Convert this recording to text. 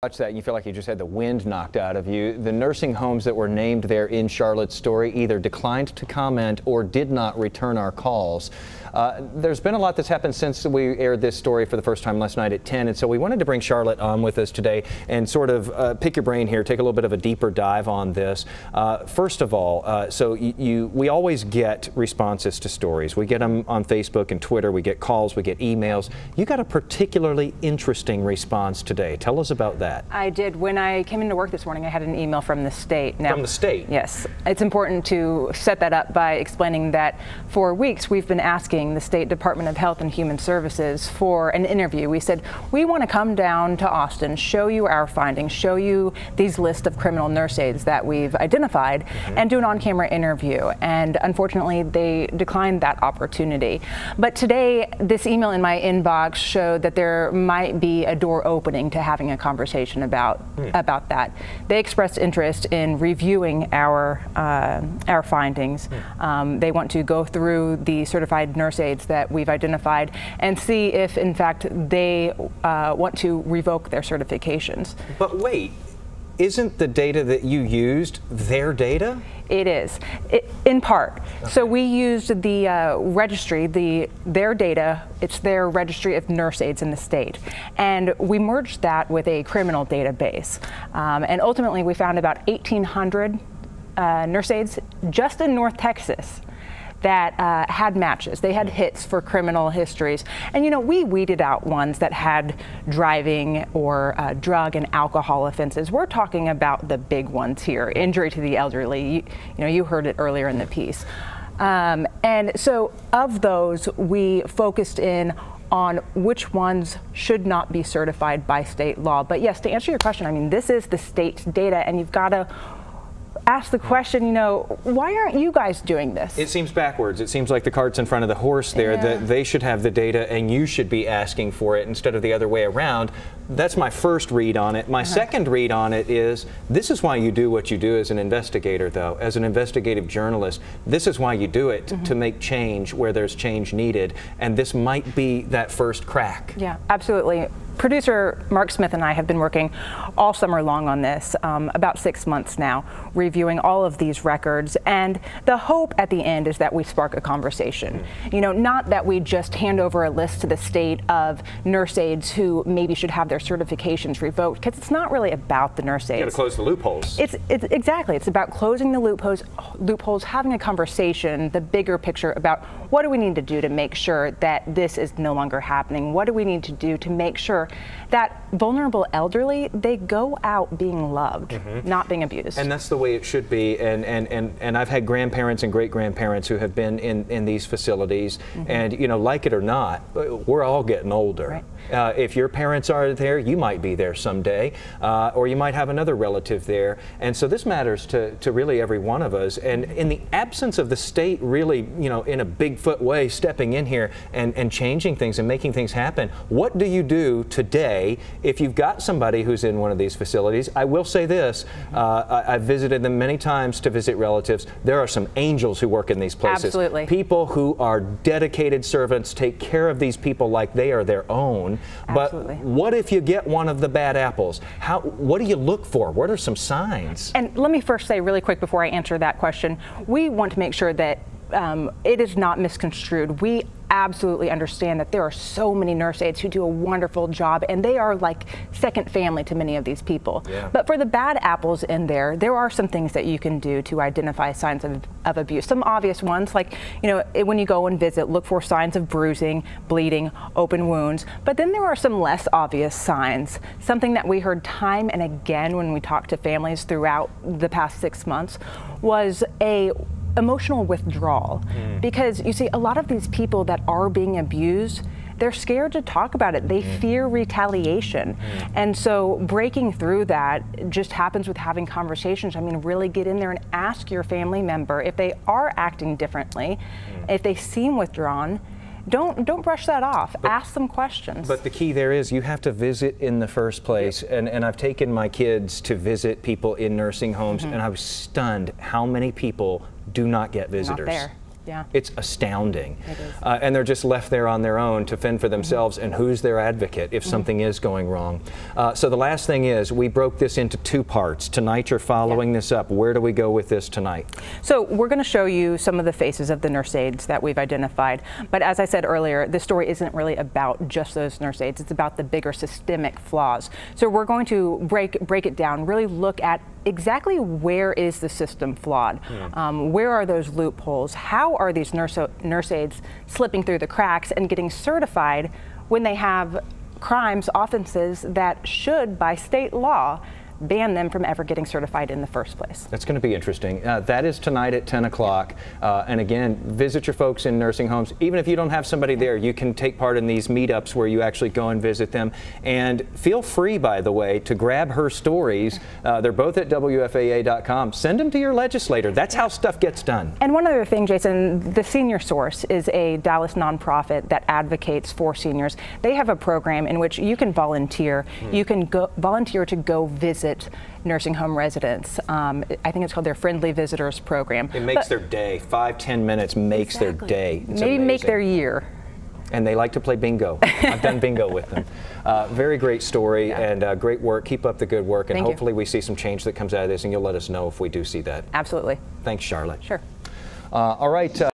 Watch that and you feel like you just had the wind knocked out of you. The nursing homes that were named there in Charlotte's story either declined to comment or did not return our calls. There's been a lot that's happened since we aired this story for the first time last night at 10, and so we wanted to bring Charlotte on with us today and sort of pick your brain here, take a little bit of a deeper dive on this. First of all, we always get responses to stories. We get them on Facebook and Twitter, we get calls, we get emails. You got a particularly interesting response today. Tell us about that. I did. When I came into work this morning, I had an email from the state. Now, from the state? Yes. It's important to set that up by explaining that for weeks we've been asking the State Department of Health and Human Services for an interview. We said, we want to come down to Austin, show you our findings, show you these lists of criminal nurse aides that we've identified, and do an on-camera interview. And unfortunately, they declined that opportunity. But today, this email in my inbox showed that there might be a door opening to having a conversation about that. They expressed interest in reviewing our findings. They want to go through the certified nurse aides that we've identified and see if, in fact, they want to revoke their certifications. But wait, isn't the data that you used their data? It is, in part. Okay. So we used the registry, their data, it's their registry of nurse aides in the state. And we merged that with a criminal database. And ultimately we found about 1,800 nurse aides just in North Texas that had matches. They had hits for criminal histories. And you know, we weeded out ones that had driving or drug and alcohol offenses. We're talking about the big ones here, injury to the elderly. You heard it earlier in the piece. And so of those, we focused in on which ones should not be certified by state law. But yes, to answer your question, I mean, this is the state's data, and you've got to ask the question, why aren't you guys doing this? It seems backwards. It seems like the cart's in front of the horse there, that they should have the data and you should be asking for it instead of the other way around. That's my first read on it. My second read on it is, this is why you do what you do as an investigator, though, as an investigative journalist. This is why you do it, to make change where there's change needed. And this might be that first crack. Yeah, absolutely. Producer Mark Smith and I have been working all summer long on this, about 6 months now, reviewing all of these records. And the hope at the end is that we spark a conversation. Not that we just hand over a list to the state of nurse aides who maybe should have their certifications revoked, because it's not really about the nurse aides. You got to close the loopholes. Exactly. It's about closing the loopholes, having a conversation, the bigger picture about what do we need to do to make sure that this is no longer happening? What do we need to do to make sure that vulnerable elderly, they go out being loved, not being abused? And that's the way it should be. And I've had grandparents and great-grandparents who have been in these facilities, and like it or not, we're all getting older. Right. If your parents are there, you might be there someday, or you might have another relative there. And so this matters to really every one of us. And in the absence of the state really, in a Bigfoot way, stepping in here and changing things and making things happen, what do you do today if you've got somebody who's in one of these facilities? I will say this, I've visited them many times to visit relatives. There are some angels who work in these places. Absolutely. People who are dedicated servants, take care of these people like they are their own. Absolutely. But what if you get one of the bad apples? What do you look for? What are some signs? And let me first say really quick before I answer that question, we want to make sure that it is not misconstrued. We absolutely understand that there are so many nurse aides who do a wonderful job, and they are like second family to many of these people. Yeah. But for the bad apples in there are some things that you can do to identify signs of abuse. Some obvious ones, like, when you go and visit, look for signs of bruising, bleeding, open wounds. But then there are some less obvious signs. Something that we heard time and again when we talked to families throughout the past 6 months was emotional withdrawal. Because you see, a lot of these people that are being abused, they're scared to talk about it. They fear retaliation. And so breaking through that just happens with having conversations. I mean, really get in there and ask your family member if they are acting differently, if they seem withdrawn. Don't brush that off. Ask them questions. But the key there is you have to visit in the first place. And I've taken my kids to visit people in nursing homes, and I was stunned how many people do not get visitors. Not there. Yeah. It's astounding. It is. And they're just left there on their own to fend for themselves, and who's their advocate if something is going wrong? So the last thing is, we broke this into 2 parts. Tonight you're following this up. Where do we go with this tonight? So we're going to show you some of the faces of the nurse aides that we've identified. But as I said earlier, this story isn't really about just those nurse aides. It's about the bigger systemic flaws. So we're going to break it down, really look at exactly where is the system flawed? Where are those loopholes? How are these nurse aides slipping through the cracks and getting certified when they have crimes, offenses that should, by state law, ban them from ever getting certified in the first place? That's going to be interesting. That is tonight at 10 o'clock. And again, visit your folks in nursing homes. Even if you don't have somebody there, you can take part in these meetups where you actually go and visit them. And feel free, by the way, to grab her stories. They're both at WFAA.com. Send them to your legislator. That's how stuff gets done. And one other thing, Jason, the Senior Source is a Dallas nonprofit that advocates for seniors. They have a program in which you can volunteer. You can volunteer to go visit nursing home residents. I think it's called their Friendly Visitors Program. It makes their day. 5-10 minutes makes their day. It's maybe amazing. make their year. And they like to play bingo. I've done bingo with them. Very great story and great work. Keep up the good work, and hopefully we see some change that comes out of this, and you'll let us know if we do see that. Absolutely. Thanks, Charlotte. Sure. All right.